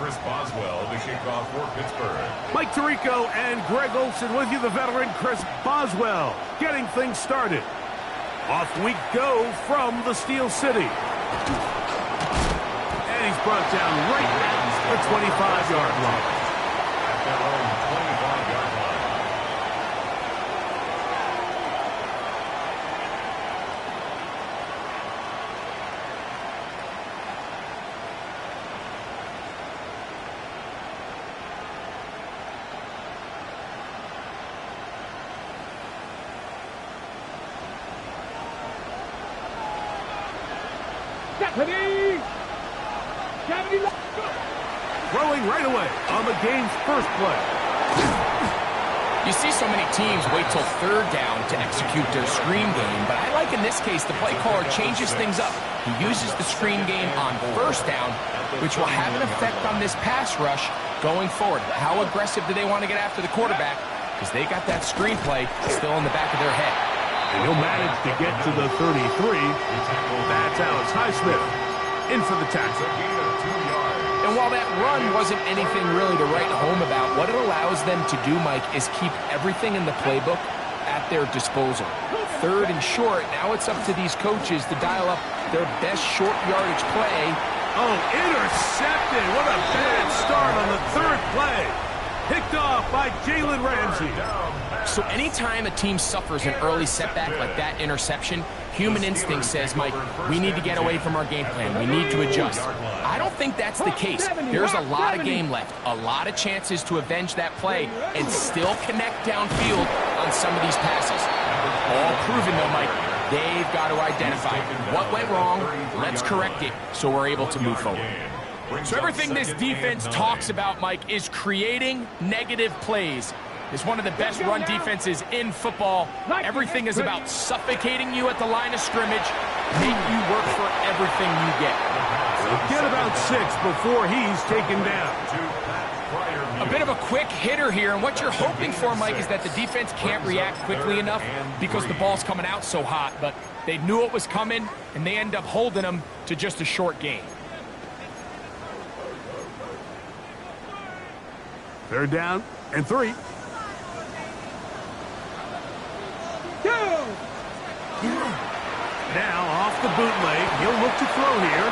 Chris Boswell to kick off for Pittsburgh. Mike Tirico and Greg Olson with you, the veteran Chris Boswell, getting things started. Off we go from the Steel City. And he's brought down right at the 25-yard line. At their own 25-yard line. Throwing right away on the game's first play. You see so many teams wait till third down to execute their screen game, but I like in this case the play caller changes things up. He uses the screen game on first down, which will have an effect on this pass rush going forward. How aggressive do they want to get after the quarterback? Because they got that screen play still in the back of their head. And he'll manage to get to the 33. That's Alex Highsmith in for the tackle. And while that run wasn't anything really to write home about, what it allows them to do, Mike, is keep everything in the playbook at their disposal. Third and short, now it's up to these coaches to dial up their best short yardage play. Oh, intercepted. What a bad start on the third play. Picked off by Jalen Ramsey. So anytime a team suffers an early setback like that interception, human instinct says, Mike, we need to get away from our game plan. We need to adjust. I don't think that's the case. There's a lot of game left, a lot of chances to avenge that play and still connect downfield on some of these passes. All proven, though, Mike. They've got to identify what went wrong. Let's correct it so we're able to move forward. So everything this defense talks about, Mike, is creating negative plays. It's one of the best run defenses in football. Everything is about suffocating you at the line of scrimmage, make you work for everything you get. Get about 6 before he's taken down. A bit of a quick hitter here, and what you're hoping for, Mike, is that the defense can't react quickly enough because the ball's coming out so hot, but they knew it was coming, and they end up holding them to just a short gain. Third down and 3. Now off the bootleg, he'll look to throw here.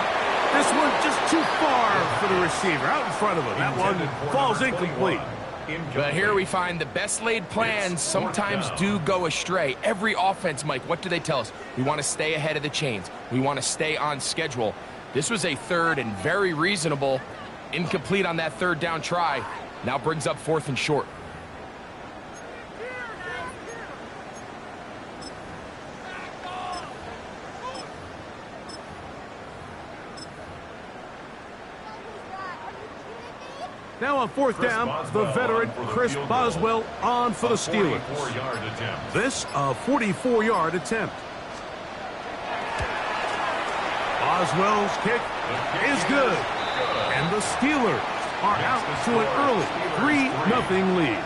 This one just too far for the receiver, out in front of him. That one falls incomplete. But here we find the best laid plans sometimes do go astray. Every offense, Mike, what do they tell us? We want to stay ahead of the chains. We want to stay on schedule. This was a third and very reasonable. Incomplete on that third down try. Now brings up 4th and short. Now on 4th down, the veteran Chris Boswell on for the Steelers. This a 44-yard attempt. Boswell's kick is good. And the Steelers are out to an early 3-0 lead.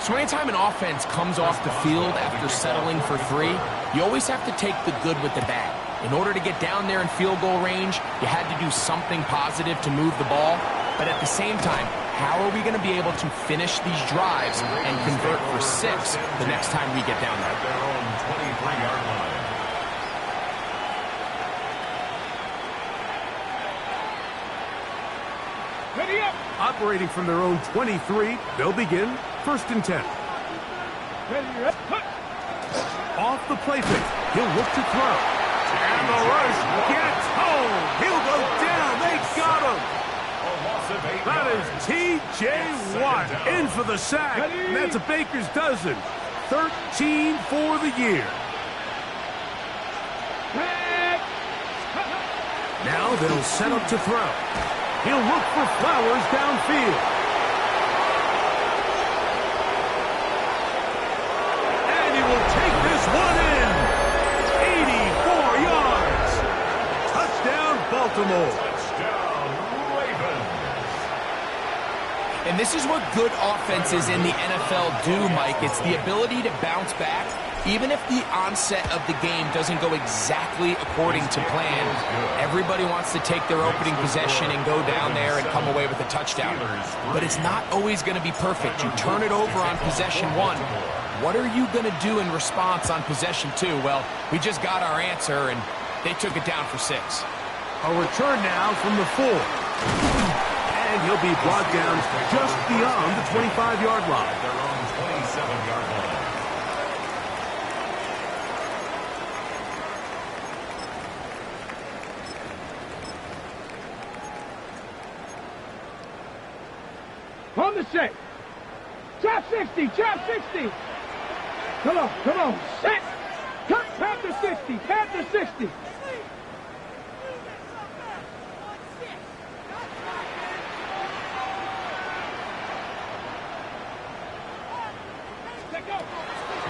So anytime an offense comes off the field after settling for 3, you always have to take the good with the bad. In order to get down there in field goal range, you had to do something positive to move the ball. But at the same time, how are we going to be able to finish these drives and convert for 6 the next time we get down there? At their own 23-yard line. Operating from their own 23, they'll begin 1st and 10. Off the play fake, he'll look to throw. And the rush gets home. He'll go down. They got him. That is T.J. Watt in for the sack. And that's a baker's dozen. 13 for the year. Now they'll set up to throw. He'll look for Flowers downfield. And he will take this one in. 84 yards. Touchdown, Baltimore. Touchdown, Ravens. And this is what good offenses in the NFL do, Mike. It's the ability to bounce back Even if the onset of the game doesn't go exactly according to plan, everybody wants to take their opening possession and go down there and come away with a touchdown. But it's not always going to be perfect. You turn it over on possession 1. What are you going to do in response on possession 2? Well, we just got our answer, and they took it down for 6. A return now from the 4. And he'll be brought down just beyond the 25-yard line. At their own 27-yard line. On the set. Trap 60, trap 60. Come on, set. Cut, Panther 60, Panther 60.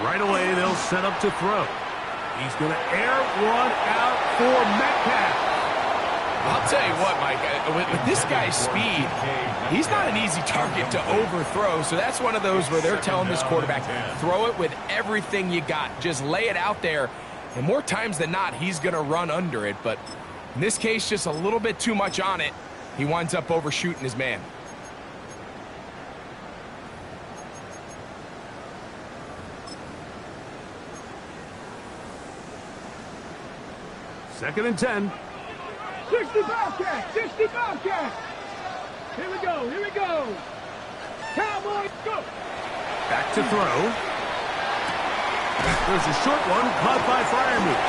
Right away, they'll set up to throw. He's going to air one out for Metcalf. I'll tell you what, Mike, with this guy's speed, he's not an easy target to overthrow. So that's one of those where they're telling this quarterback, throw it with everything you got. Just lay it out there. And more times than not, he's going to run under it. But in this case, just a little bit too much on it. He winds up overshooting his man. Second and 10. 60 Bobcat, 60 Bobcat. Here we go. Cowboys, go. Back to throw. There's a short one caught by Fryermuth.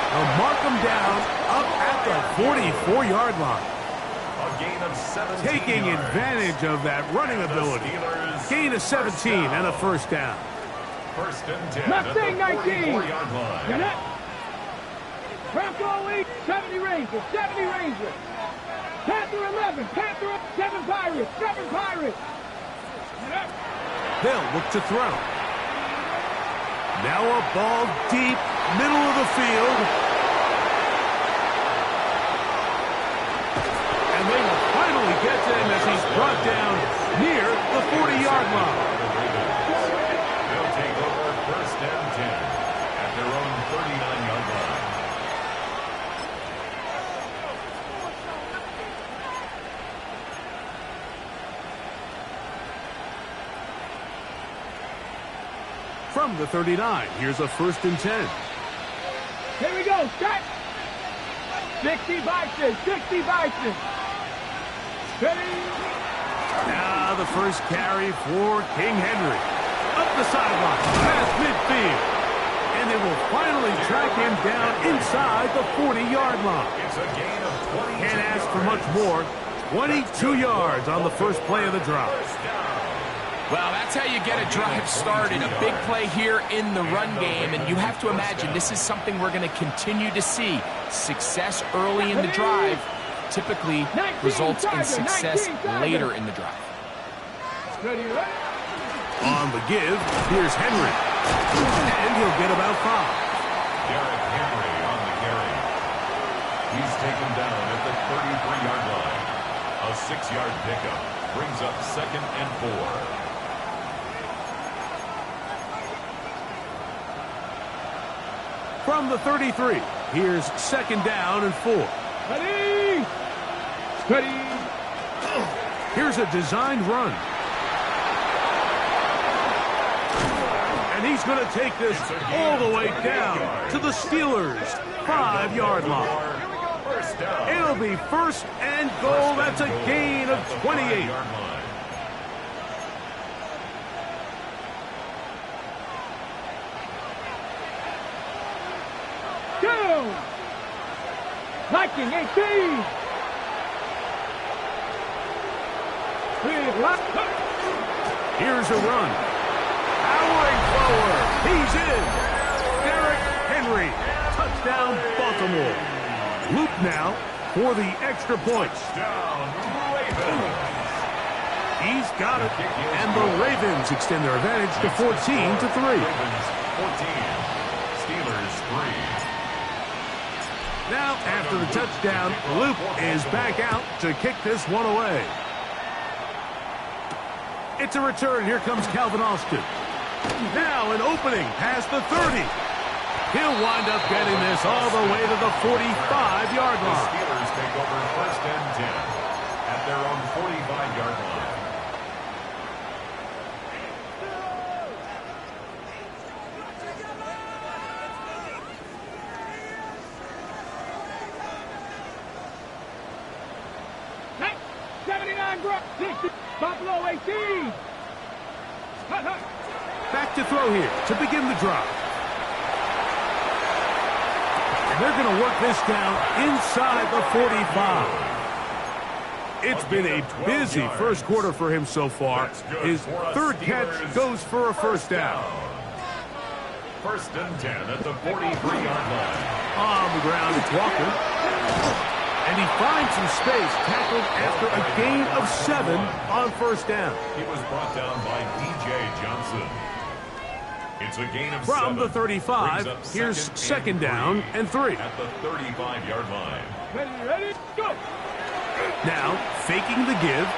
They'll mark him down up at the 44-yard line. A gain of 17 Taking yards. advantage of that running ability. Gain of 17 and a first down. First and 10 Mustang at the 19. 44-yard line. Get it. Bronco 8, 70 Rangers, 70 Rangers. Panther 11, Panther 7 Pirates, 7 Pirates. Get it. They'll look to throw. Now a ball deep, middle of the field. And they will finally get to him as he's brought down near the 40-yard line. They'll take over first and 10 at their own 39-yard line. From the 39, here's a first and 10. Here we go, set. 60 Bison, 60 Bison. Ready. Now the first carry for King Henry. Up the sideline, past midfield. And they will finally track him down inside the 40-yard line. It's a gain of 20. Can't ask for much more. 22 yards on the first play of the drive. Well, that's how you get a drive started. A big play here in the run game, and you have to imagine this is something we're going to continue to see. Success early in the drive typically results in success later in the drive. Ready, ready. On the give, here's Henry. And he'll get about 5. Derrick Henry on the carry. He's taken down at the 33-yard line. A 6-yard pickup brings up second and 4. From the 33, here's second down and 4. Ready. Ready. Here's a designed run. And he's going to take this all the way down to the Steelers' 5-yard line. First down. It'll be first and goal. That's a gain of 28. 5-yard line. Viking 18. Here's a run. Powering forward. He's in. Derrick Henry. Touchdown, Baltimore. Loop now for the extra points. Down, Ravens. He's got it. And the Ravens extend their advantage to 14-3. Ravens 14. Steelers 3. Now, after the touchdown, Loop is back out to kick this one away. It's a return. Here comes Calvin Austin. Now an opening past the 30. He'll wind up getting this all the way to the 45-yard The line. Steelers take over 1st and 10 at their own 45-yard line. Next, 79 grab, 60, Buffalo 18. Hut, hut. Back to throw here to begin the drive. And they're going to work this down inside the 45. It's been a busy first quarter for him so far. His third catch goes for a first down. 1st and 10 at the 43-yard line. On the ground, it's Walker. And he finds some space, tackled after a gain of 7 on first down. He was brought down by D.J. Johnson. It's a gain of 7. From the 35, here's second down and 3. At the 35-yard line. Ready, go. Now, faking the give.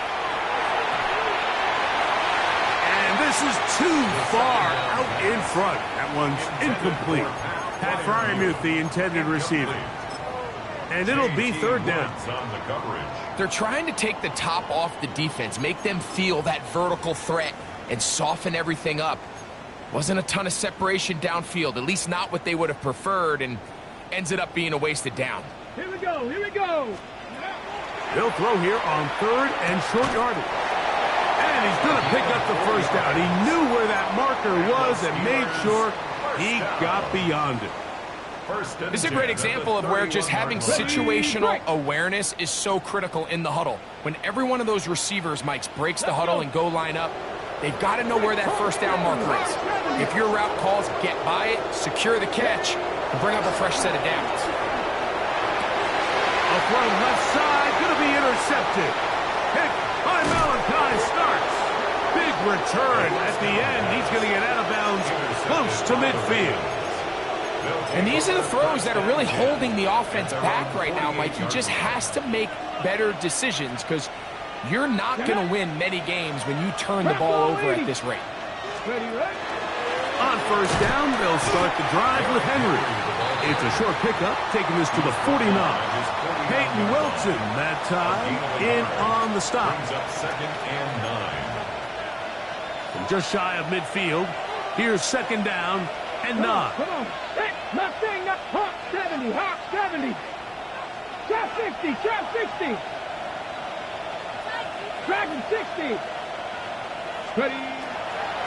And this is too far out in front. That one's incomplete. Pat Fryermuth, the intended receiver. And it'll be third down. On the coverage. They're trying to take the top off the defense, make them feel that vertical threat, and soften everything up. Wasn't a ton of separation downfield, at least not what they would have preferred, and ends it up being a wasted down. Here we go, here we go. They'll throw here on third and short yardage. And he's going to pick up the first down. He knew where that marker was and made sure he got beyond it. This is a great example of where just having situational awareness is so critical in the huddle. When every one of those receivers, Mike, breaks the huddle and go line up, they've got to know where that first down marker is. If your route calls, get by it, secure the catch, and bring up a fresh set of downs. A throw left side, going to be intercepted. Pick by Malachi starts. Big return at the end. He's going to get out of bounds close to midfield. And these are the throws that are really holding the offense back right now, Mike. He just has to make better decisions because you're not going to win many games when you turn the ball over at this rate. Ready. On first down, they'll start the drive with Henry. It's a short pickup, taking this to the 49. Peyton Wilson, that time, in on the stop. Brings up 2nd and 9. From just shy of midfield, here's second down and 9. Come on. Hey, not saying that. Hawk 70, Hawk 70. Trap 60, trap 60. Dragon 60. Ready.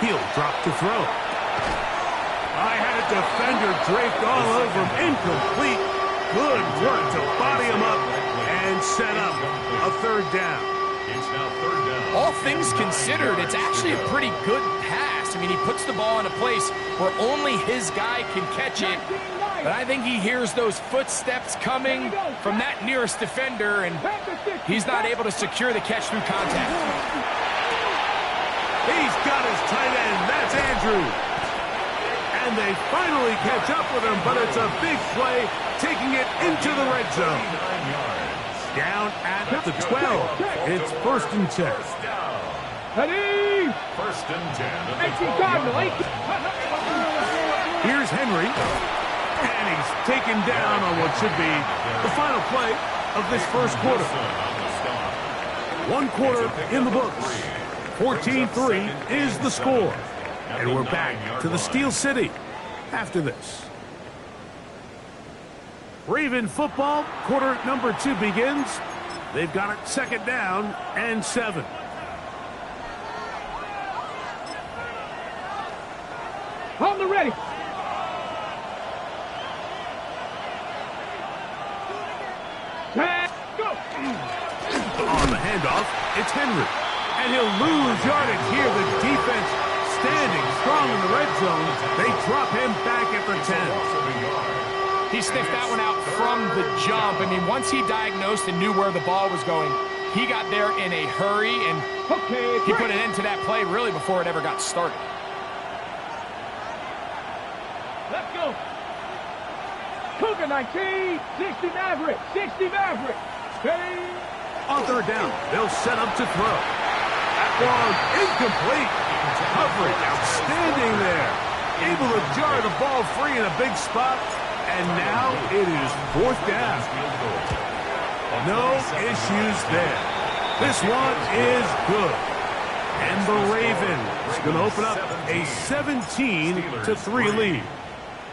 He'll drop to throw. I had a defender draped all over him. Incomplete. Good work to body him up and set up a third down. It's now 3rd down. All things considered, it's actually a pretty good pass. I mean, he puts the ball in a place where only his guy can catch it. But I think he hears those footsteps coming from that nearest defender, and he's not able to secure the catch through contact. He's got his tight end. That's Andrew. And they finally catch up with him, but it's a big play, taking it into the red zone. 9 yards. Down at the 12. It's 1st and 10. Ready. 1st and 10 at the 18 Cardinal, 18. Here's Henry. And he's taken down on what should be the final play of this first quarter. One quarter in the books. 14-3 is the score. And we're back to the Steel City after this. Raven football, quarter number 2 begins. They've got it second down and 7. On the ready. Go. On the handoff, it's Henry. And he'll lose yardage here. The defense standing strong in the red zone. They drop him back at the 10. He sniffed that one out from the jump. I mean, once he diagnosed and knew where the ball was going, he got there in a hurry, and he put an end to that play really before it ever got started. Let's go. Cougar 19, 60 Maverick, 60 Maverick. Ready. On third down, they'll set up to throw. That one incomplete. Coverage outstanding there. Able to jar the ball free in a big spot. And now it is 4th down. No issues there. This one is good. And the Ravens going to open up a 17-3 lead.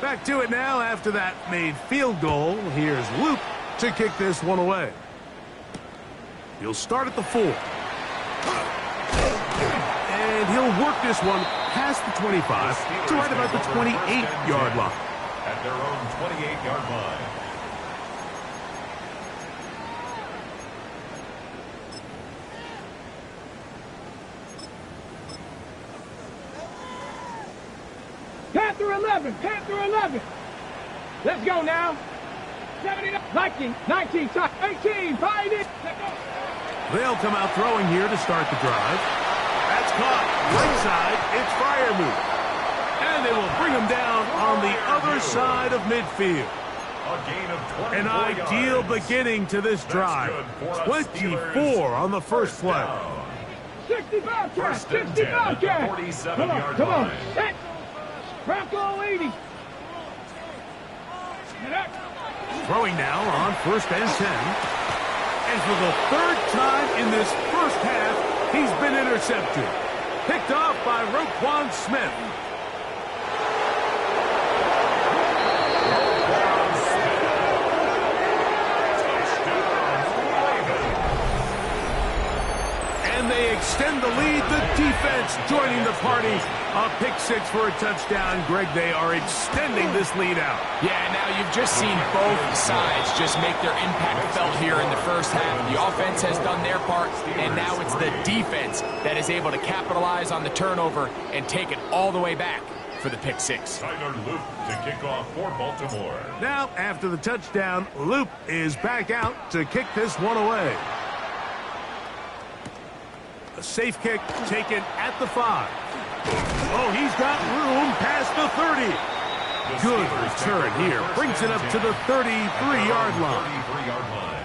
Back to it now after that made field goal. Here's Luke to kick this one away. He'll start at the 4. And he'll work this one past the 25 to right about the 28-yard line. At their own 28-yard line. Panther 11, Panther 11. Let's go now. 79, 19, 19, 18, find it. They'll come out throwing here to start the drive. That's caught. Right side, it's Freiermuth. And they will bring him down on the other side of midfield. A gain of 24 An ideal yards. beginning to this drive. 24 on the first play. 65 catch, 65 at the catch. 47-yard Come on, line. set. Bronco 80. Throwing now on 1st and 10. And for the 3rd time in this first half, he's been intercepted. Picked off by Roquan Smith. And they extend the lead. The defense joining the party. A pick 6 for a touchdown. Greg, they are extending this lead out. Yeah, now you've just seen both sides just make their impact felt here in the first half. The offense has done their part, and now it's the defense that is able to capitalize on the turnover and take it all the way back for the pick 6. Tyler Luke to kick off for Baltimore. Now, after the touchdown, Loop is back out to kick this one away. A safe kick taken at the 5. Oh, he's got room past the 30. Good return here. Brings it up to the 33-yard line. 33-yard line.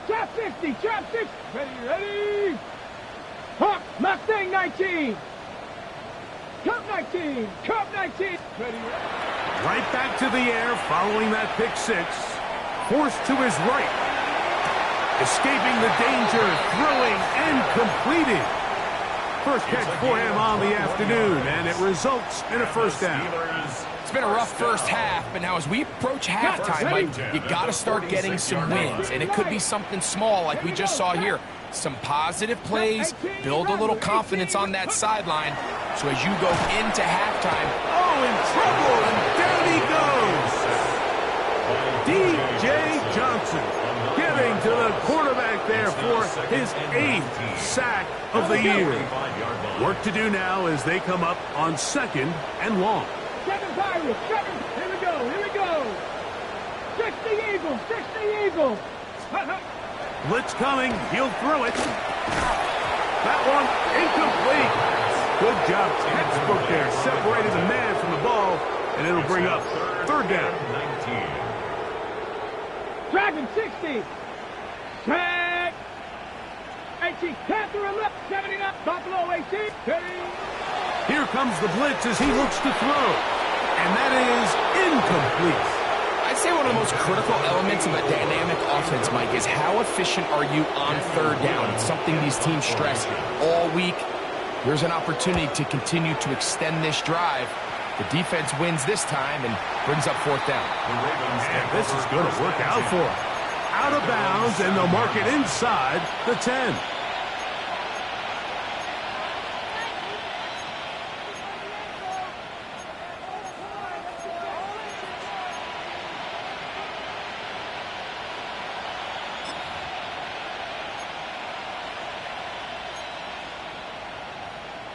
Trap 60, trap 60. Ready. Hawk, Mustang 19. Cup 19, Cup 19. Ready. Right back to the air following that pick 6. Forced to his right. Escaping the danger, throwing and completing. First catch for him on the afternoon, and it results in a first down. It's been a rough first half, but now as we approach halftime, Mike, you got to start getting some wins, and it could be something small like we just saw here. Some positive plays, build a little confidence on that sideline, so as you go into halftime. Oh, in trouble, and down he goes. D.J. Johnson getting to the quarterback there for his 8th sack of the year. Work to do now as they come up on 2nd and long. 7 Pirates, 7. Here we go, here we go. 60 Eagles, 60 Eagles. Blitz coming, he'll throw it. That one incomplete. Good job, textbook there. Separated the man from the ball, and it'll bring up 3rd down. 19. Dragon 60. Tag. 18. Panther 11. 79. Buffalo 18. 30. Here comes the blitz as he looks to throw. And that is incomplete. I'd say one of the most critical elements of a dynamic offense, Mike, is how efficient are you on 3rd down? It's something these teams stress all week. Here's an opportunity to continue to extend this drive. The defense wins this time and brings up 4th down. And this is going to work out for him. Out of bounds, and they'll mark it inside the 10.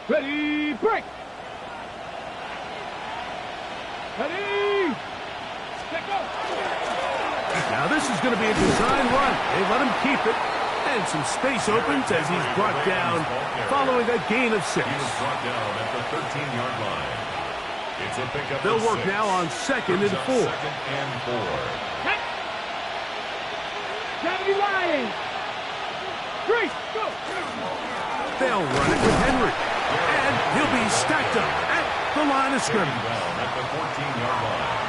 Ready, break. Ready. Let go. Now this is going to be a design run. They let him keep it. And some space opens as he's brought down following a gain of 6. He was brought down at the 13-yard line. It's a pickup. They'll work now on 2nd and 4. 2nd and 4. 70 Lions. 3, go! They'll run it with Henry. And he'll be stacked up at the line of scrimmage. Down at the 14-yard line.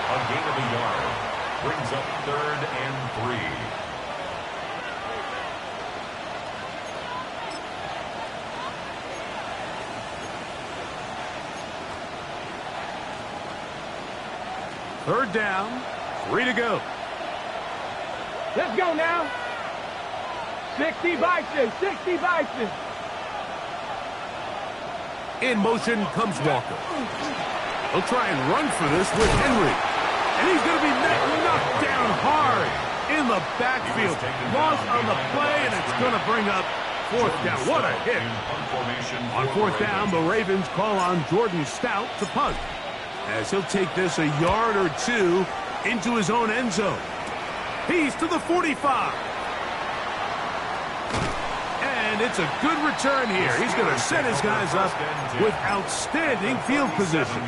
A gain of a yard. Brings up 3rd and 3. Third down, 3 to go. Let's go now. 60 Bison, 60 Bison. In motion comes Walker. He'll try and run for this with Henry. And he's going to be knocked down hard in the backfield. Loss on the play, and it's going to bring up 4th down. What a hit. On 4th down, the Ravens call on Jordan Stout to punt, as he'll take this a yard or 2 into his own end zone. He's to the 45. And it's a good return here. He's going to set his guys up with outstanding field position.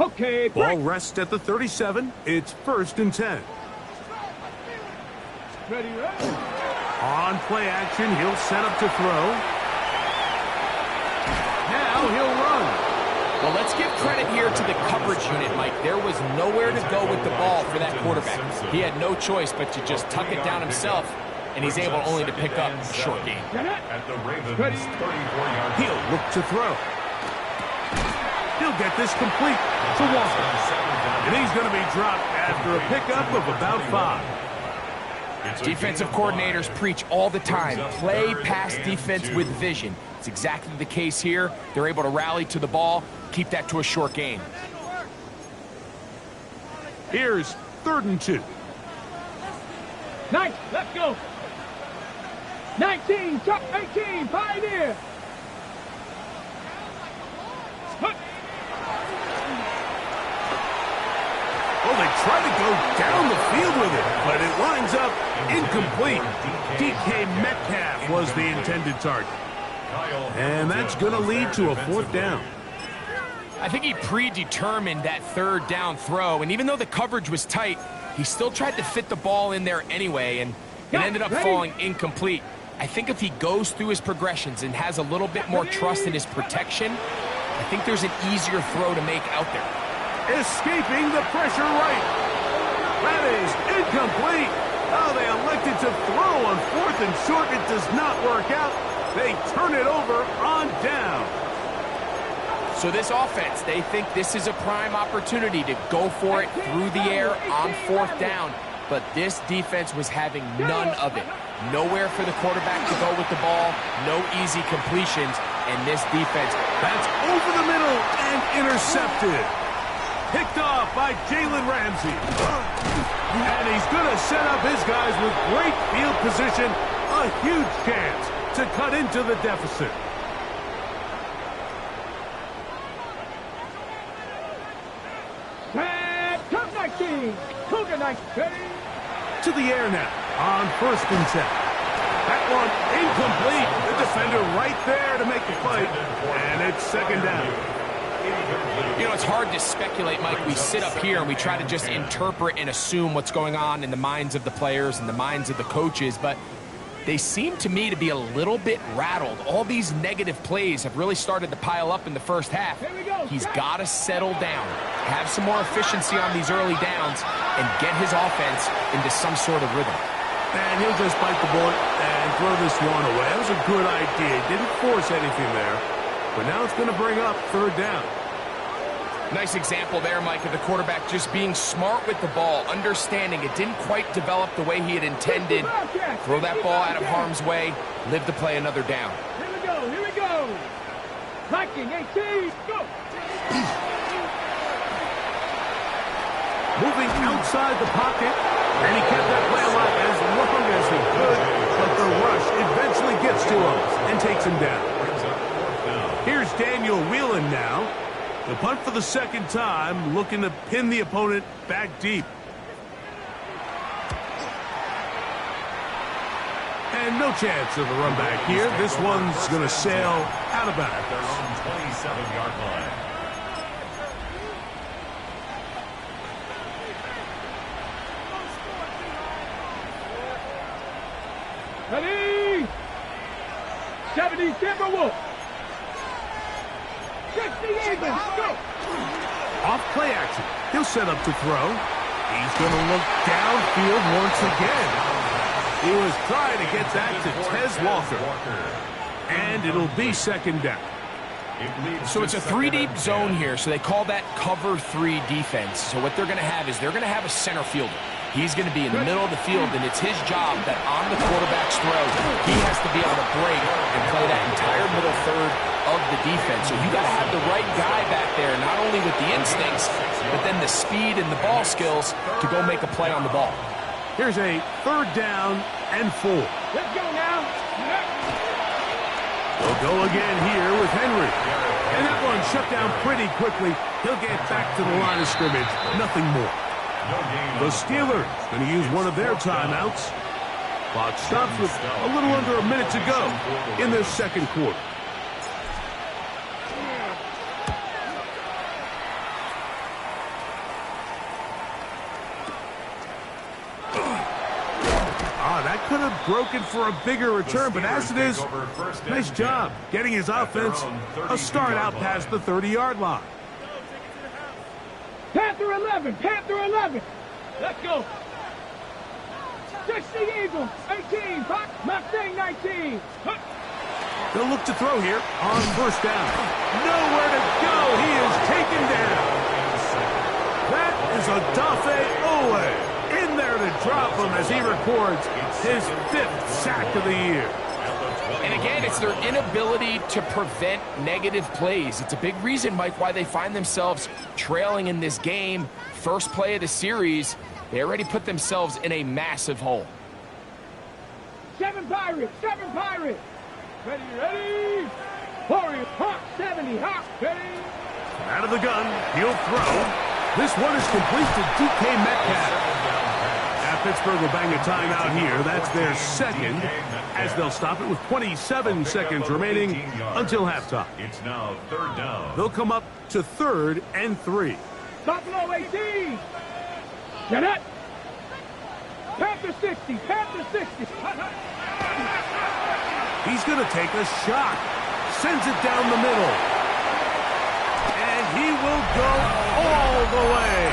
Okay, ball rests at the 37. It's 1st and 10. Ready, ready. On play action, he'll set up to throw. Now he'll run. Well, let's give credit here to the coverage unit, Mike. There was nowhere to go with the ball for that quarterback. He had no choice but to just tuck it down himself, and he's able only to pick up a short gain. At the Ravens 34-yard. He'll look to throw. He'll get this complete to Walker. And he's going to be dropped after a pickup of about 5. Defensive coordinators preach all the time, play pass defense with vision. It's exactly the case here. They're able to rally to the ball, keep that to a short gain. Here's 3rd and 2. Nice, let's go. 19, Chuck 18, Pioneer. Oh, they try to go down the field with it, but it winds up incomplete. DK Metcalf was the intended target. And that's going to lead to a 4th down. I think he predetermined that 3rd down throw, and even though the coverage was tight, he still tried to fit the ball in there anyway, and it ended up falling incomplete. I think if he goes through his progressions and has a little bit more trust in his protection, I think there's an easier throw to make out there. Escaping the pressure right. That is incomplete. Oh, they elected to throw on 4th and short. It does not work out. They turn it over on down. So this offense, they think this is a prime opportunity to go for it through the air on 4th down. But this defense was having none of it. Nowhere for the quarterback to go with the ball. No easy completions. And this defense, that's over the middle and intercepted. Picked off by Jalen Ramsey. And he's going to set up his guys with great field position. A huge chance to cut into the deficit. Top 19, Cougar 19, ready. To the air now on 1st and 10. That one incomplete. The defender right there to make the fight. And it's 2nd down. You know, it's hard to speculate, Mike. We sit up here and we try to just interpret and assume what's going on in the minds of the players and the minds of the coaches, but they seem to me to be a little bit rattled. All these negative plays have really started to pile up in the first half. He's got to settle down, have some more efficiency on these early downs, and get his offense into some sort of rhythm. And he'll just bite the bullet and throw this one away. That was a good idea. Didn't force anything there. But now it's going to bring up 3rd down. Nice example there, Mike, of the quarterback just being smart with the ball, understanding it didn't quite develop the way he had intended. Throw that ball out of harm's way, live to play another down. Here we go, here we go. Viking 18, go. Moving outside the pocket, and he kept that play alive as long as he could, but the rush eventually gets to him and takes him down. Here's Daniel Whelan now. The punt for the 2nd time, looking to pin the opponent back deep. And And no chance of a run back here. This one's going to sail out of bounds. At their own 27-yard line. Ready? 70 Timberwolves. 60 Eagles. Go. Off play action. He'll set up to throw. He's going to look downfield once again. He was trying to get that to Tez Walker. And it'll be second down. So it's a 3-deep zone here, so they call that cover 3 defense. So what they're going to have is they're going to have a center fielder. He's going to be in the middle of the field, and it's his job that on the quarterback's throw, he has to be able to break and play that entire middle third of the defense. So you got to have the right guy back there, not only with the instincts, but then the speed and the ball skills to go make a play on the ball. Here's a 3rd down and 4. Let's go now. They'll go again here with Henry. And that one shut down pretty quickly. He'll get back to the line of scrimmage. Nothing more. The Steelers going to use one of their timeouts. Clock stops with a little under a minute to go in their second quarter. That could have broken for a bigger return, but as it is, nice job getting his offense a start out past the 30-yard line. Panther 11, Panther 11. Let's go. 60 Eagles, 18, Mustang 19. They'll look to throw here on 1st down. Nowhere to go. He is taken down. That is Odafe Owe in there to drop him as he records his 5th sack of the year. And again, it's their inability to prevent negative plays. It's a big reason, Mike, why they find themselves trailing in this game. First play of the series, they already put themselves in a massive hole. 7 Pirates, 7 Pirates. Ready, ready. Warriors, hot 70, hot, ready. Out of the gun, he'll throw. This one is complete to DK Metcalf. Pittsburgh will bang a timeout here. That's their second, as they'll stop it with 27 seconds remaining until halftime. It's now 3rd down. They'll come up to 3rd and 3. Buffalo 18. Get it. Panther 60, Panther 60. He's going to take a shot. Sends it down the middle. And he will go all the way.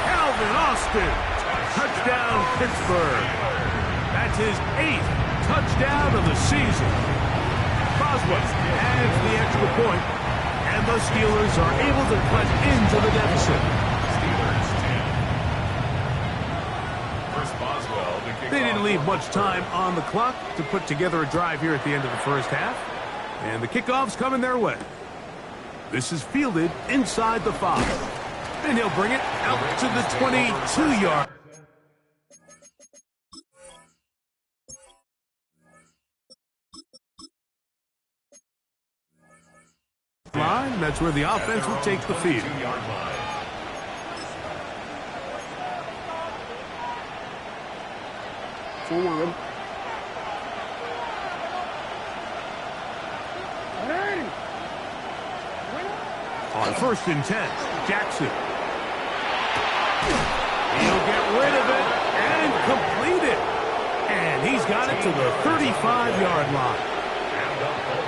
Calvin Austin. Touchdown, Pittsburgh. That's his 8th touchdown of the season. Boswell adds the extra point, and the Steelers are able to cut into the deficit. Steelers 10. First Boswell to kick. They didn't leave much time on the clock to put together a drive here at the end of the first half, and the kickoff's coming their way. This is fielded inside the 5, and he'll bring it out to the 22-yard. Line. That's where the offense will take the field. Forward. On 1st and 10, Jackson. He'll get rid of it and complete it. And he's got it to the 35-yard line.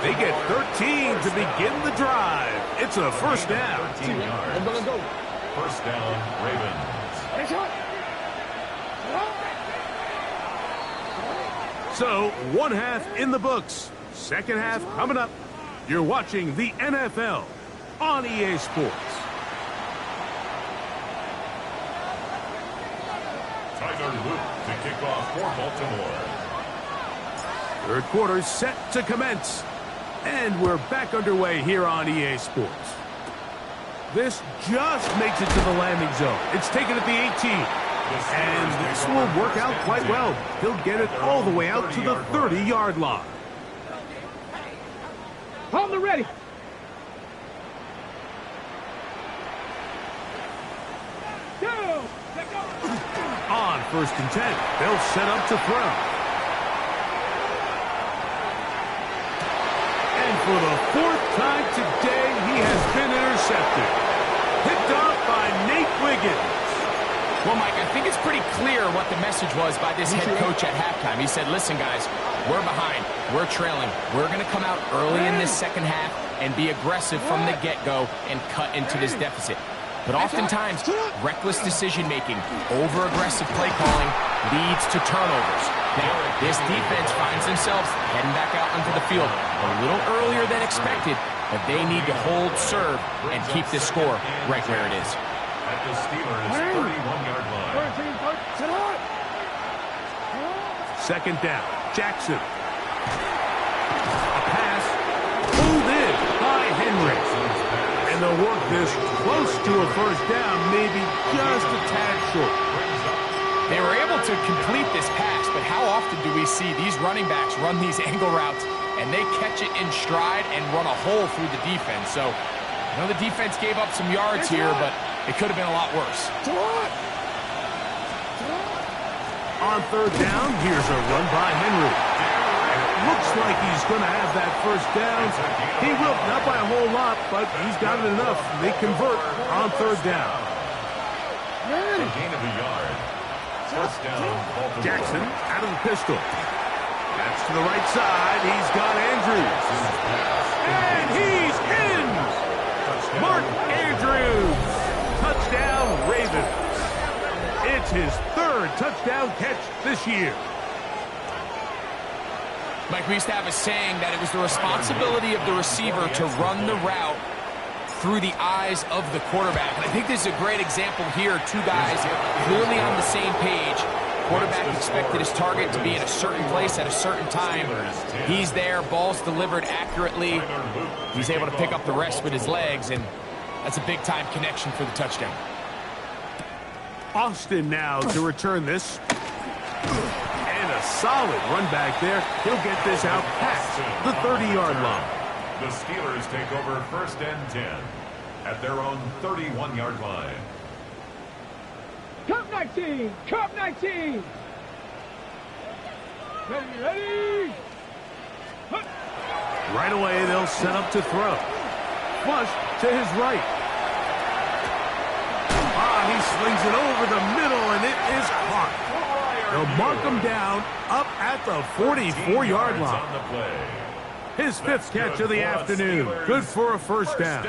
They get 13 to begin the drive. It's a 1st down. 13 yards. Go. 1st down, Ravens. So, 1 half in the books. Second half coming up. You're watching the NFL on EA Sports. Tyler Luke to kick off for Baltimore. 3rd quarter set to commence. And we're back underway here on EA Sports. This just makes it to the landing zone. It's taken at the 18. And this will work out quite well. He'll get it all the way out to the 30-yard line. On the ready. Go. On 1st and 10, they'll set up to throw. for the 4th time today, he has been intercepted. Picked off by Nate Wiggins. Well, Mike, I think it's pretty clear what the message was by this head coach at halftime. He said, listen, guys, we're behind. We're trailing. We're going to come out early in this second half and be aggressive from the get-go and cut into this deficit. But oftentimes, reckless decision-making, over-aggressive play calling leads to turnovers. Now, this defense finds themselves heading back out onto the field a little earlier than expected, but they need to hold serve and keep this score right where it is. At the Steelers' 31-yard line. Second down, Jackson. A pass pulled in by Henry. And they'll work this close to a first down, maybe just a tad short. They were able to complete this pass, but how often do we see these running backs run these angle routes and they catch it in stride and run a hole through the defense? So, I know the defense gave up some yards here, but it could have been a lot worse. On third down, here's a run by Henry. And it looks like he's going to have that first down. He will, not by a whole lot, but he's got it enough. They convert on third down. A gain of a yard. First down, Baltimore. Jackson out of the pistol. That's to the right side. He's got Andrews. And he's in! Mark Andrews. Touchdown, Ravens. It's his 3rd touchdown catch this year. Mike, we used to have a saying that it was the responsibility of the receiver to run the route through the eyes of the quarterback. And I think this is a great example here. Two guys clearly on the same page. Quarterback expected his target to be in a certain place at a certain time. He's there, ball's delivered accurately. He's able to pick up the rest with his legs, and that's a big-time connection for the touchdown. Austin now to return this. And a solid run back there. He'll get this out past the 30-yard line. The Steelers take over 1st and 10 at their own 31-yard line. Cup 19! Cup 19! Ready! Right away, they'll set up to throw. Flush to his right. He slings it over the middle, and it is caught. They'll mark him down up at the 44-yard line. His 5th catch of the afternoon. Good for a first down.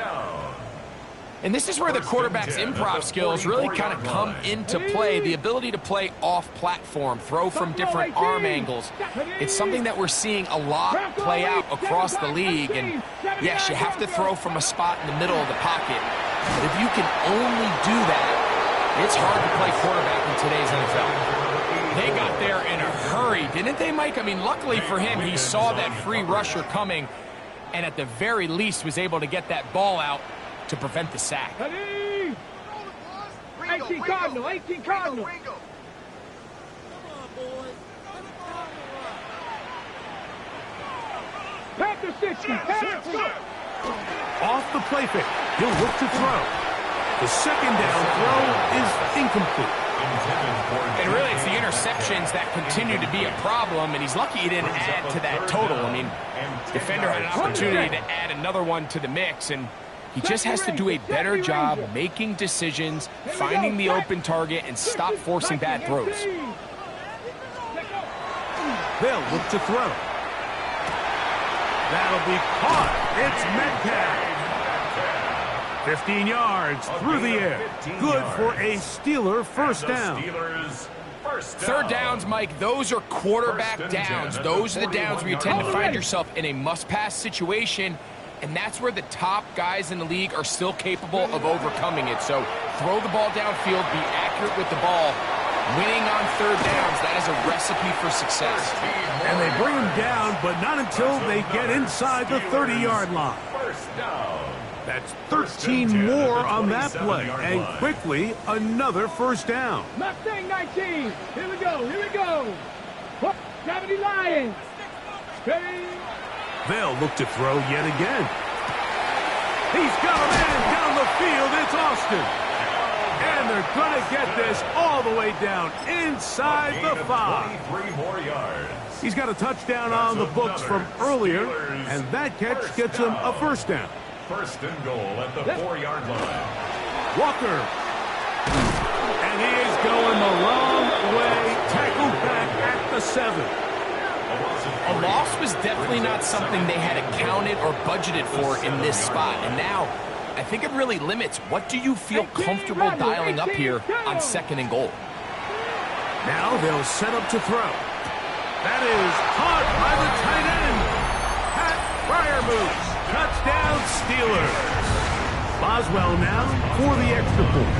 And this is where the quarterback's improv skills really kind of come into play. The ability to play off-platform, throw from different arm angles. It's something that we're seeing a lot play out across the league. And yes, you have to throw from a spot in the middle of the pocket. If you can only do that, it's hard to play quarterback in today's NFL. They got there in a hurry, didn't they, Mike? I mean, luckily for him, he saw that free rusher coming and at the very least was able to get that ball out to prevent the sack. 18 Cardinal, 18 Cardinal. Panther 60, Panther. Off the play fake. He'll look to throw. The second down throw is incomplete. And really, it's the interceptions that continue to be a problem, and he's lucky he didn't add to that total. I mean, defender had an opportunity to add another one to the mix, and he just has to do a better job making decisions, finding the open target, and stop forcing bad throws. They'll look to throw. That'll be caught. It's Metcalf. 15 yards through the air. Good for a Steeler first down. Third downs, Mike, those are quarterback downs. Those are the downs where you tend to find yourself in a must-pass situation, and that's where the top guys in the league are still capable of overcoming it. So throw the ball downfield, be accurate with the ball. Winning on third downs, that is a recipe for success. And they bring him down, but not until they get inside the 30-yard line. That's 13 more on that play, and quickly another first down. Mustang 19. Here we go. Here we go. Gravity Lions. Ready. They'll look to throw yet again. He's got a man down the field. It's Austin. And And they're going to get this all the way down inside the 5. 23 more yards. He's got a touchdown on the books from earlier, and that catch gets him a first down. First and goal at the 4-yard line. Walker. And he is going the wrong way. Tackled back at the 7. A loss was definitely not something they had accounted or budgeted for in this spot. And now, I think it really limits what do you feel comfortable dialing up here on 2nd and goal. Now they'll set up to throw. That is caught by the tight end. Pat Fryermuth. Touchdown Steelers. Boswell now for the extra point.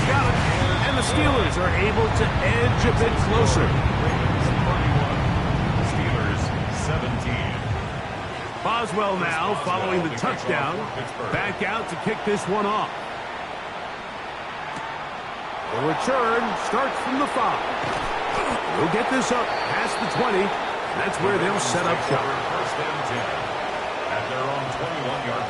Got it. And the Steelers are able to edge a bit closer. Steelers 17. Boswell now following the touchdown. Back out to kick this one off. The return starts from the 5. We'll get this up past the 20. That's where they'll set up shop. First and 10 at their own 21-yard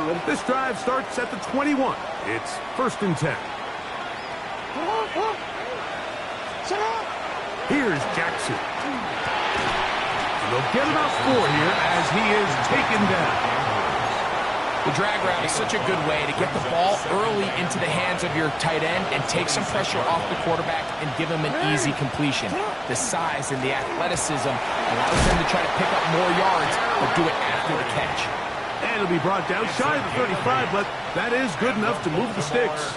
line. This drive starts at the 21. It's 1st and 10. Here's Jackson. And they'll get about 4 here as he is taken down. The drag route is such a good way to get the ball early into the hands of your tight end and take some pressure off the quarterback and give him an easy completion. The size and the athleticism allows them to try to pick up more yards, but do it after the catch. And it'll be brought down shy of the 35, but that is good enough to move the sticks.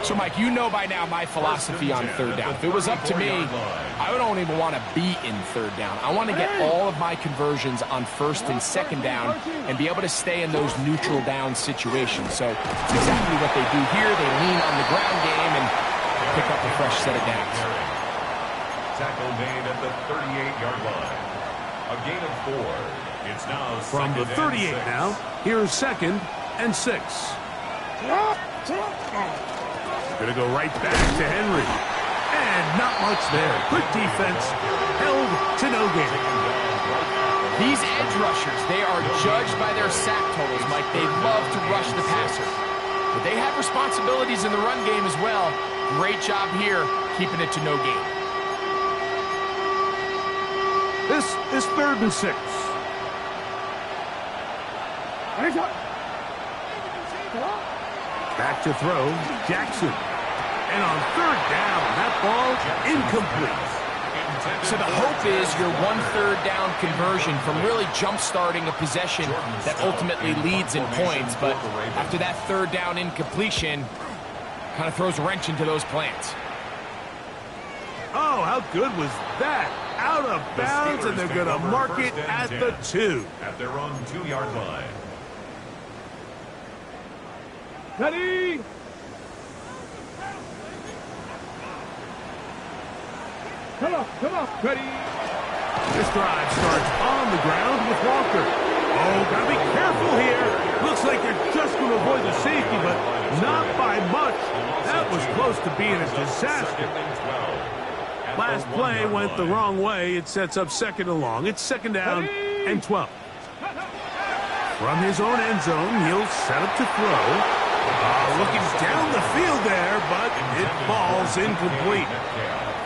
So, Mike, you know by now my philosophy on 3rd down. If it was up to me, I don't even want to be in 3rd down. I want to get all of my conversions on 1st and 2nd down and be able to stay in those neutral down situations. So it's exactly what they do here. They lean on the ground game and pick up a fresh set of downs. Tackle made at the 38-yard line. A gain of 4. It's now from the 38 now. Here's 2nd and 6. Gonna go right back to Henry. And not much there. Good defense. Held to no gain. These edge rushers, they are judged by their sack totals, Mike. They love to rush the passer. But they have responsibilities in the run game as well. Great job here, keeping it to no gain. This is 3rd and 6. Back to throw, Jackson. And on 3rd down, that ball incomplete. So the hope is your 1/3 down conversion from really jump-starting a possession that ultimately leads in points. But after that 3rd down incompletion, kind of throws a wrench into those plans. Oh, how good was that? Out of bounds, and they're going to mark it at the 2. At their own 2-yard line. Ready? Come on, ready? This drive starts on the ground with Walker. Oh, gotta be careful here. Looks like they're just going to avoid the safety, but not by much. That was close to being a disaster. Last play went the wrong way. It sets up 2nd and long. It's 2nd down and 12. From his own end zone, he'll set up to throw. Looking down the field there, but it falls incomplete.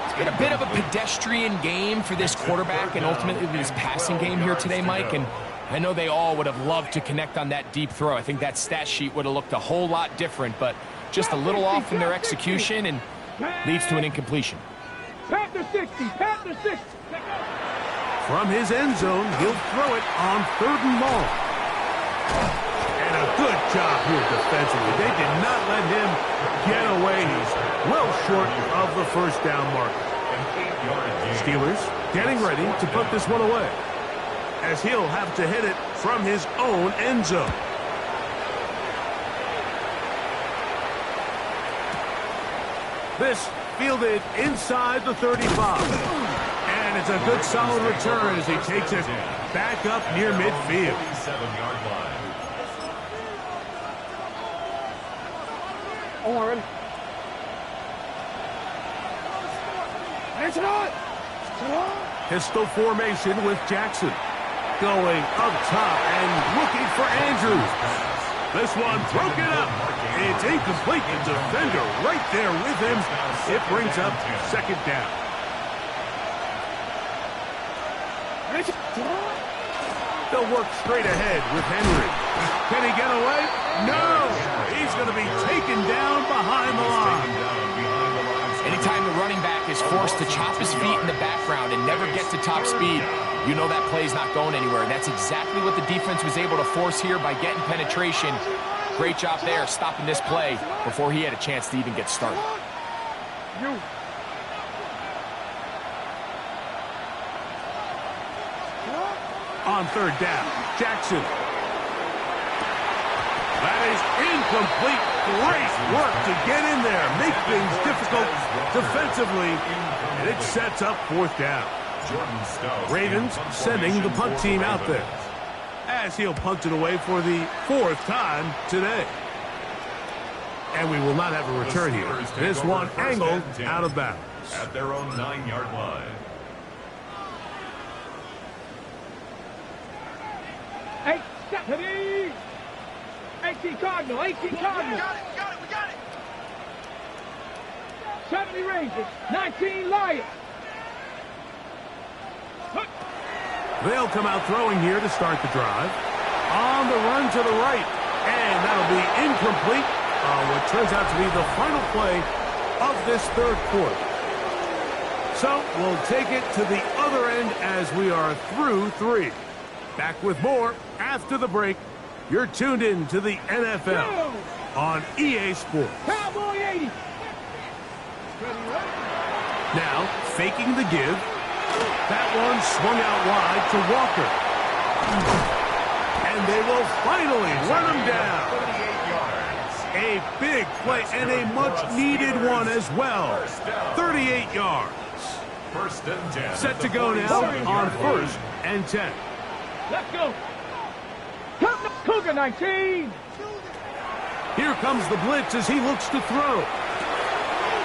It's been a bit of a pedestrian game for this quarterback and ultimately this passing game here today, Mike. And I know they all would have loved to connect on that deep throw. I think that stat sheet would have looked a whole lot different, but just a little off in their execution and leads to an incompletion. Panther 60, Panther 60. From his end zone, he'll throw it on 3rd and long. And a good job here defensively. They did not let him get away. He's well short of the 1st down marker. Steelers getting ready to put this one away, as he'll have to hit it from his own end zone. This fielded inside the 35. And it's a good solid return as he takes it back up near midfield. 47-yard line. Oren. Pistol formation with Jackson. going up top and looking for Andrews. This one broken up. It's incomplete. The defender right there with him. It brings up second down. They'll work straight ahead with Henry. Can he get away? No! He's going to be taken down behind the line. Anytime the running back is forced to chop his feet in the background and never get to top speed, you know that play's not going anywhere. And that's exactly what the defense was able to force here by getting penetration. Great job there, stopping this play before he had a chance to even get started. On third down, Jackson. That is incomplete. Great work to get in there, make things difficult defensively, and it sets up fourth down. Ravens sending the punt team out there, as he'll punt it away for the fourth time today. And we will not have a return here. This one angled out of bounds. At their own 9-yard line. 18 Cardinal, 18 Cardinal. We got it. 70 Rangers, 19 Lions. They'll come out throwing here to start the drive. On the run to the right. And that'll be incomplete on what turns out to be the final play of this third quarter. So we'll take it to the other end as we are through 3. Back with more after the break. You're tuned in to the NFL on EA Sports. Cowboy 80. Now, faking the give. That one swung out wide to Walker. And they will finally run him down. 38 yards. A big play and a much-needed one as well. 38 yards. First and 10. Set to go now on first and 10. Let's go. Cougar 19. Here comes the blitz as he looks to throw.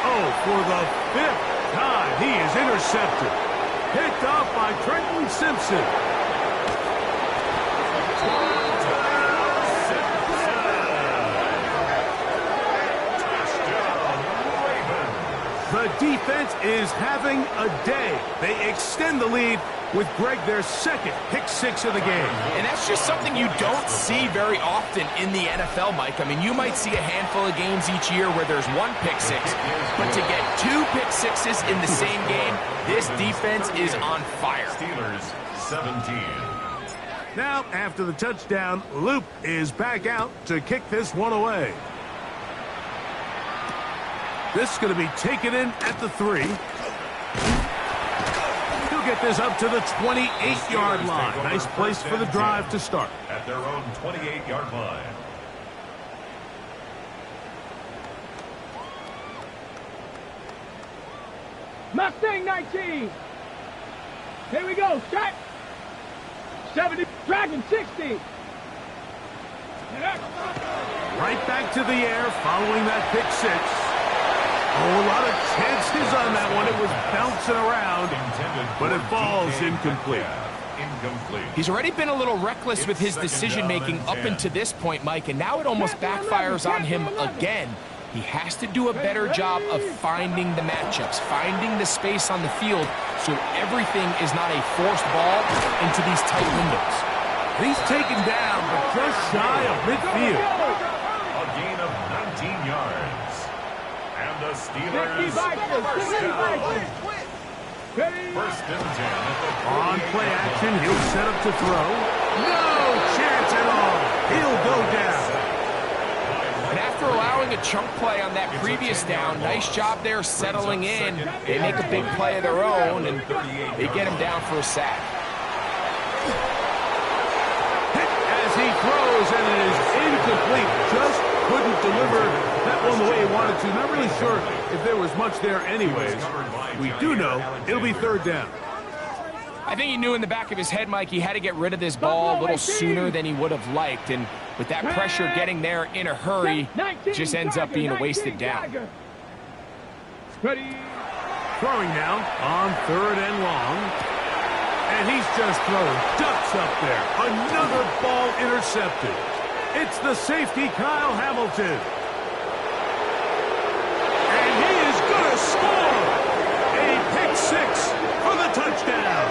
Oh, for the 5th time, he is intercepted. Picked off by Trenton Simpson. The defense is having a day. They extend the lead with Greg their second pick-6 of the game. And that's just something you don't see very often in the NFL, Mike. I mean, you might see a handful of games each year where there's one pick-6, but to get 2 pick-6s in the same game, this defense is on fire. Steelers 17. Now, after the touchdown, Loop is back out to kick this one away. This is going to be taken in at the 3. He'll get this up to the 28-yard line. Nice place for the drive to start. At their own 28-yard line. Mustang 19. Here we go. Strike. 70. Dragon 60. Right back to the air following that pick-6. Oh, a lot of chances on that one. It was bouncing around, but it falls incomplete. He's already been a little reckless with his decision-making up until this point, Mike, and now it almost backfires on him again. He has to do a better job of finding the matchups, finding the space on the field so everything is not a forced ball into these tight windows. He's taken down, but just shy of midfield. A gain of 19 yards. And the Steelers first down. First and 10 at the on play action, he'll set up to throw. No chance at all. He'll go down. And after allowing a chunk play on that previous down, nice job there settling in. They make a big play of their own, and they get him down for a sack. Hit as he throws, and it is incomplete. Just couldn't deliver that one the way he wanted to. Not really sure if there was much there anyways. We do know it'll be third down. I think he knew in the back of his head, Mike, he had to get rid of this ball a little sooner than he would have liked. And with that pressure getting there in a hurry, just ends up being a wasted down. Ready. Throwing now on third and long. And he's just throwing ducks up there. Another ball intercepted. It's the safety, Kyle Hamilton. And he is going to score. A pick six for the touchdown.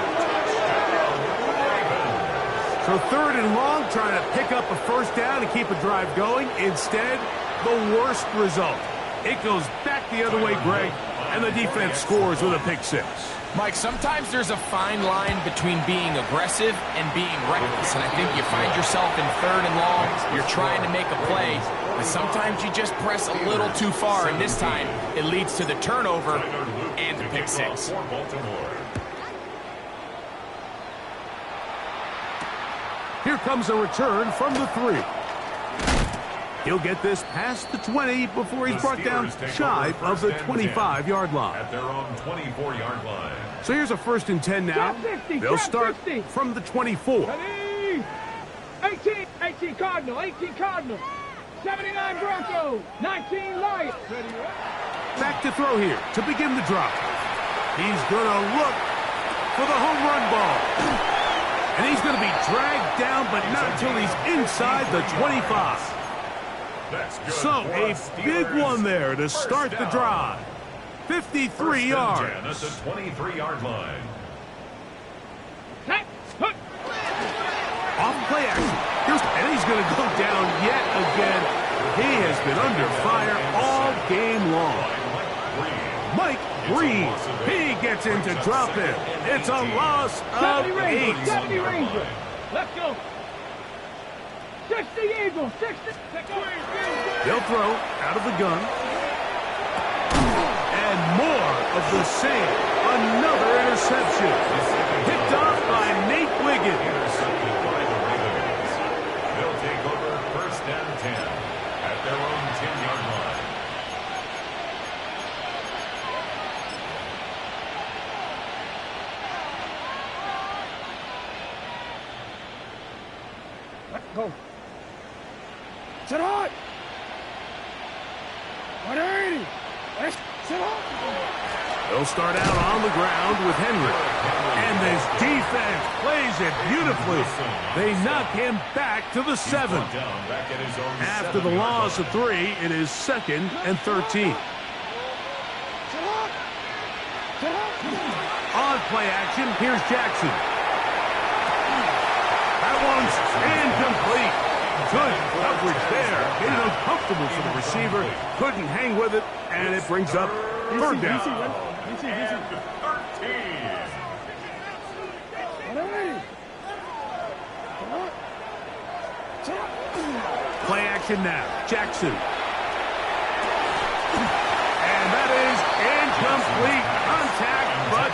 So 3rd and long, trying to pick up a first down and keep a drive going. Instead, the worst result. It goes back the other way, Greg, and the defense scores with a pick six. Mike, sometimes there's a fine line between being aggressive and being reckless, and I think you find yourself in 3rd and long, you're trying to make a play, but sometimes you just press a little too far, and this time it leads to the turnover and the pick six. Here comes a return from the 3. He'll get this past the 20 before he's brought down shy of the 25-yard line. At their own 24-yard line. So here's a 1st and 10 now. They'll start from the 24. 18 Cardinal, 18 Cardinal. 79 Broncos, 19 Lions. Back to throw here to begin the drop. He's going to look for the home run ball. And he's going to be dragged down, but not until he's inside the 25. So a big one there to start the drive. 53 yards. At the 23-yard line. Off play action. And he's going to go down yet again. He has been under fire all game long. Mike Breed. He gets into drop it. It's a loss of 8. 70 Rangers. Let's go. 60 Eagles. 60. They'll throw out of the gun. And more of the same. Another interception. Picked off by Nate Wiggins. Intercepted by the Ravens. They'll take over 1st and 10 at their own 10-yard line. Let's go. Sit hot. 180. Let's sit hot. They'll start out on the ground with Henry. And this defense plays it beautifully. They knock him back to the 7. After the loss of 3, it is 2nd and 13. On play action, here's Jackson. That one's incomplete. Good coverage there. Made it uncomfortable for the receiver. Couldn't hang with it, and it brings up 3rd down. Play action now. Jackson. And that is incomplete contact, but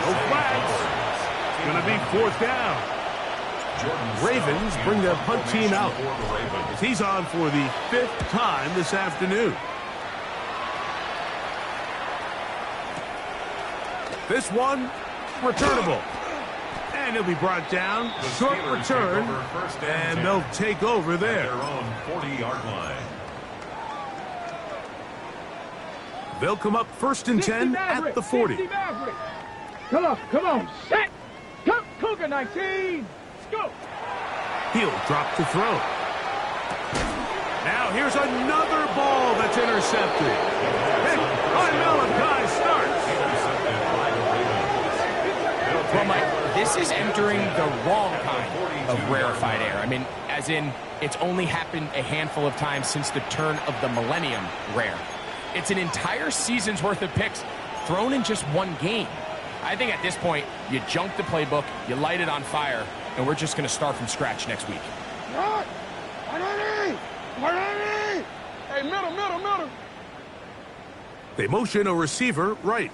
no flags. It's going to be 4th down. Ravens bring their punt team out. He's on for the 5th time this afternoon. This one, returnable. And he'll be brought down. Short return. And they'll take over there. Their own 40-yard line. They'll come up 1st and 10 at the 40. Come on. Set. Come, Cougar 19. Go. He'll drop to throw. Now here's another ball that's intercepted. By Malachi starts. Well, Mike, this is entering the wrong kind of rarefied air. I mean, as in, it's only happened a handful of times since the turn of the millennium rare. It's an entire season's worth of picks thrown in just one game. I think at this point, you junk the playbook, you light it on fire, and we're just going to start from scratch next week. Hey, middle. They motion a receiver right.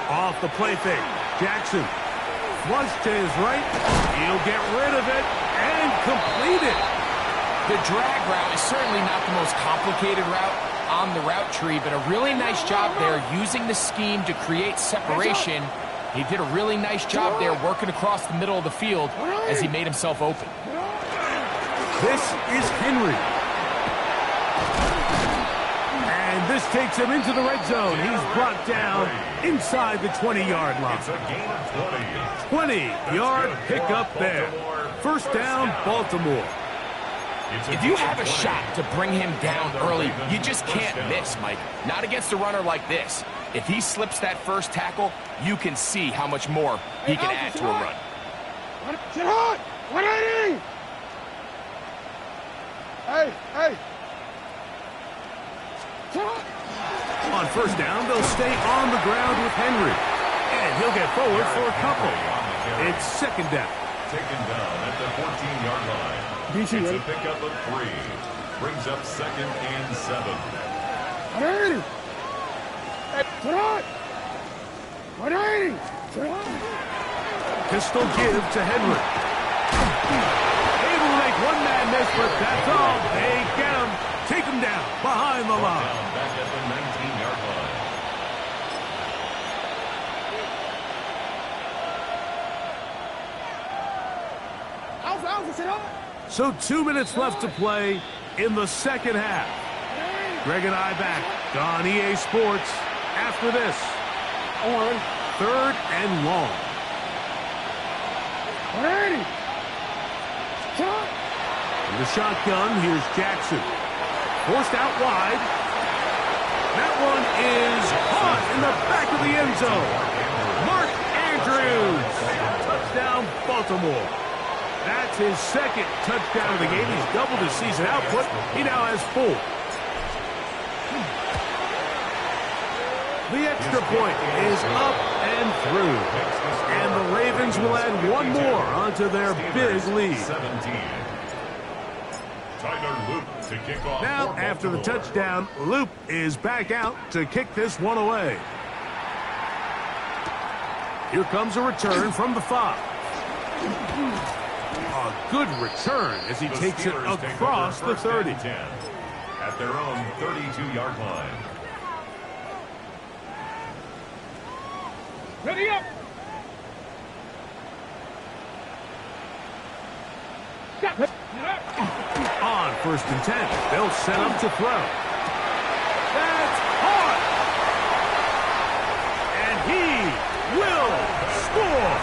Off the play fake. Jackson. Flush to his right. He'll get rid of it and complete it. The drag route is certainly not the most complicated route on the route tree, but a really nice job there using the scheme to create separation. He did a really nice job there working across the middle of the field as he made himself open. This is Henry. And this This takes him into the red zone. He's brought down inside the 20-yard line. It's a gain of 20. 20-yard pickup there. First down, Baltimore. If you have a shot to bring him down early, you just can't miss, Mike. Not against a runner like this. If he slips that first tackle, you can see how much more he can add to a run. Sit hard! 180! Hey! Sit hard! On first down, they'll stay on the ground with Henry. And he'll get forward for a couple. It's second down. Taken down at the 14-yard line. It's a pickup of 3. Brings up second and 7. 180! Sit hard! 180! Sit hard! Pistol give to Henry. Able to make one man miss, but that's all. They get him. Take him down behind the line. Down back at the 19-yard line. So 2 minutes left to play in the second half. Greg and I back on EA Sports after this. Third and long. 180! In the shotgun, here's Jackson. Forced out wide. That one is caught in the back of the end zone. Mark Andrews. Touchdown, Baltimore. That's his second touchdown of the game. He's doubled his season output. He now has 4. The extra point is up and through. And the Ravens will add one more onto their big lead. 17. Tyler Loop to kick off. Now, after the touchdown, Loop is back out to kick this one away. Here comes a return from the 5. A good return as he takes it across the 30. At their own 32-yard line. Ready up! On first and 10, they'll set up to throw. That's hard! And he will score!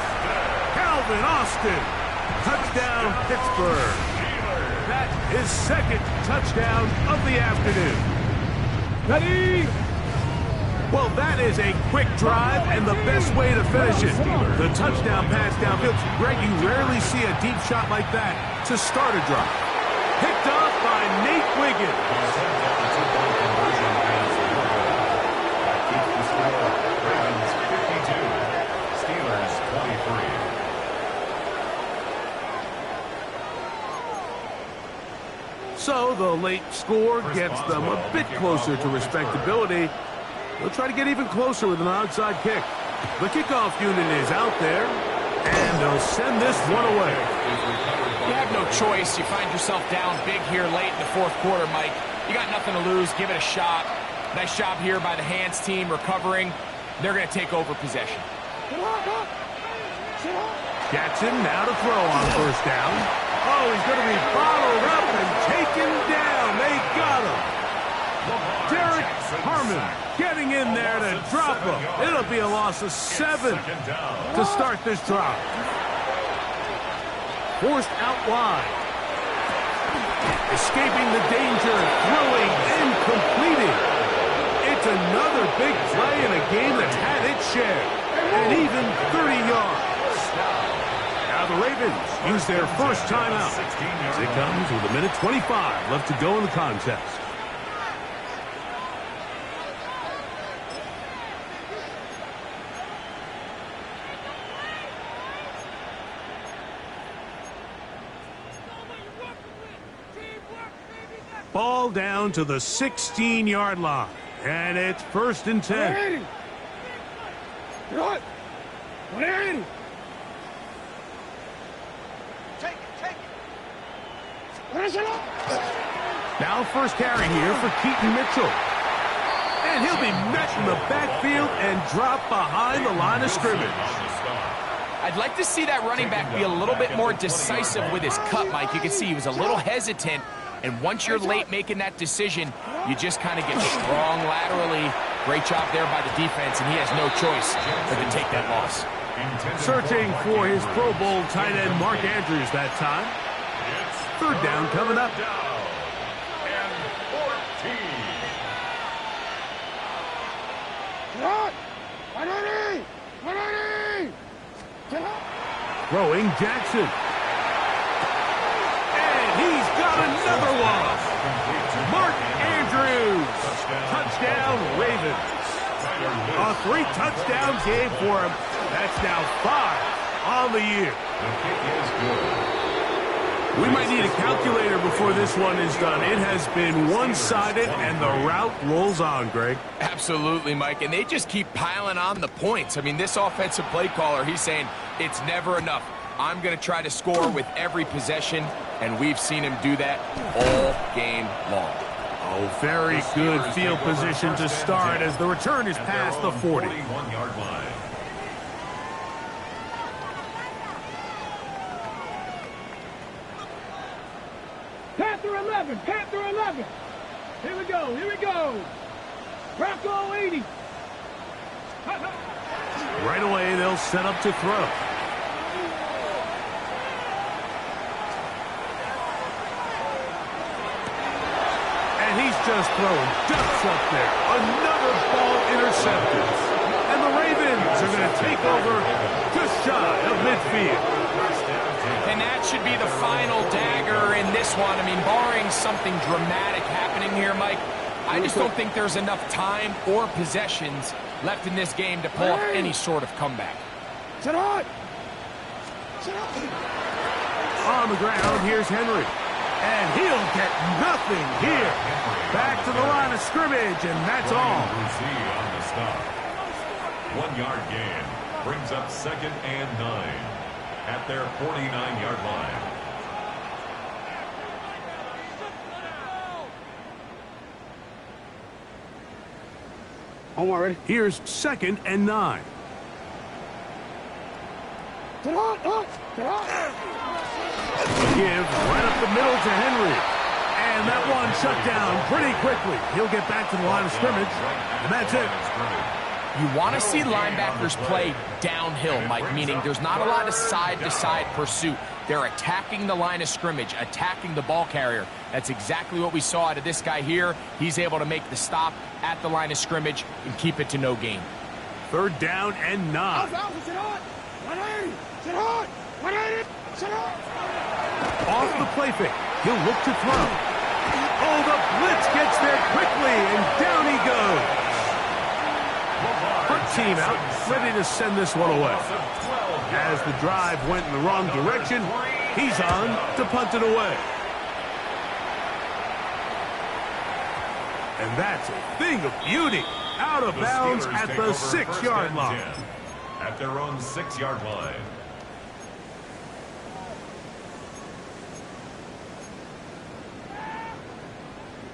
Calvin Austin! Touchdown, Pittsburgh. That is second touchdown of the afternoon. Ready! Well, that is a quick drive and the best way to finish it. The touchdown pass downfield. Greg, you rarely see a deep shot like that to start a drive. Picked off by Nate Wiggins. Ravens 52. Steelers 23. So the late score gets them a bit closer to respectability. They'll try to get even closer with an onside kick. The kickoff unit is out there, and they'll send this one away. You have no choice. You find yourself down big here late in the fourth quarter, Mike. You got nothing to lose. Give it a shot. Nice job here by the hands team recovering. They're going to take over possession. Jackson now to throw on first down. Oh, he's going to be bottled up and taken down. They got him. Derek Harmon getting in there to drop him. It'll be a loss of 7 to start this drive. Forced out wide. Escaping the danger, throwing and completing. It's another big play in a game that's had its share. And even 30 yards. Now the Ravens use their first timeout. As it comes with 1:25 left to go in the contest. Ball down to the 16-yard line. And it's first and 10. 180! Good! 180! Take it! Now first carry here for Keaton Mitchell. And he'll be met in the backfield and dropped behind the line of scrimmage. I'd like to see that running back be a little bit more decisive with his cut, Mike. You can see he was a little hesitant And once you're late making that decision, you just kind of get strong laterally. Great job there by the defense, and he has no choice but to take that loss. Searching for his Pro Bowl tight end Mark Andrews that time. Third down coming up. Throwing Jackson. And he's got another one. Mark Andrews. Touchdown, Ravens. A 3-touchdown game for him. That's now 5 on the year. The kick is good. We might need a calculator before this one is done. It has been one-sided, and the route rolls on, Greg. Absolutely, Mike, and they just keep piling on the points. I mean, this offensive play caller, he's saying it's never enough. I'm going to try to score with every possession, and we've seen him do that all game long. Oh, very good field position to start as the return is past the 40. 41-yard line. Panther 11, Panther 11. Here we go, here we go. Bronco 80. Right away, they'll set up to throw. And he's just throwing ducks up there. Another ball intercepted. And the Ravens are going to take over just shy of midfield. And that should be the final dagger in this one. I mean, barring something dramatic happening here, Mike, I just don't think there's enough time or possessions left in this game to pull off any sort of comeback. On the ground, here's Henry. And he'll get nothing here. Back to the line of scrimmage, and that's all. On the stop. 1-yard gain brings up 2nd and 9 at their 49-yard line. Omar, ready? Here's 2nd and 9. Give right up the middle to Henry. And that one shut down pretty quickly. He'll get back to the line of scrimmage, and that's it. You want to see linebackers play downhill, Mike, meaning there's not a lot of side-to-side pursuit. They're attacking the line of scrimmage, attacking the ball carrier. That's exactly what we saw out of this guy here. He's able to make the stop at the line of scrimmage and keep it to no gain. 3rd down and 9. Off the play fake. He'll look to throw. Oh, the blitz gets there quickly, and down he goes. Her team out, ready to send this one away. As the drive went in the wrong direction, he's on to punt it away. And that's a thing of beauty. Out of bounds at the 6-yard line. At their own 6-yard line.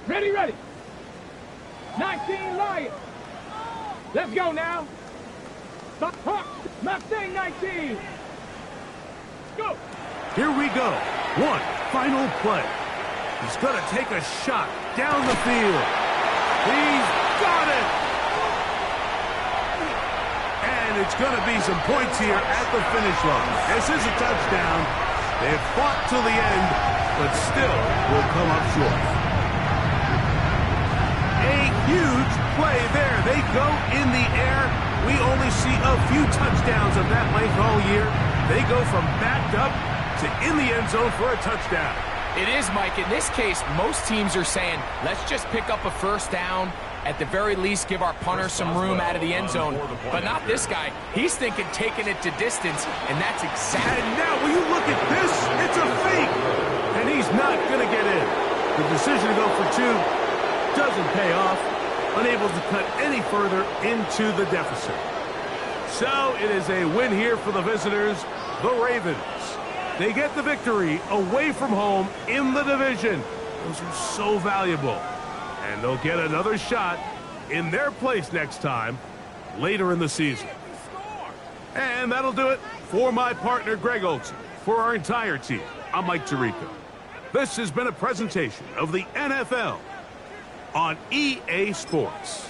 Ready, ready. 19 Lions. Let's go now. Mustang 19. Go. Here we go. One final play. He's going to take a shot down the field. He's got it. And it's going to be some points here at the finish line. This is a touchdown. They've fought till the end, but still will come up short. A huge play there. They go in the air. We only see a few touchdowns of that length all year. They go from backed up to in the end zone for a touchdown. It is, Mike. In this case, most teams are saying, let's just pick up a 1st down. At the very least, give our punter some room out of the end zone. But not this guy. He's thinking taking it to distance, and that's exactly... And now, will you look at this? It's a fake. And he's not going to get in. The decision to go for 2 doesn't pay off. Unable to cut any further into the deficit. So it is a win here for the visitors, the Ravens. They get the victory away from home in the division. Those are so valuable. And they'll get another shot in their place next time, later in the season. And that'll do it for my partner, Greg Olson. For our entire team, I'm Mike Tirico. This has been a presentation of the NFL on EA Sports.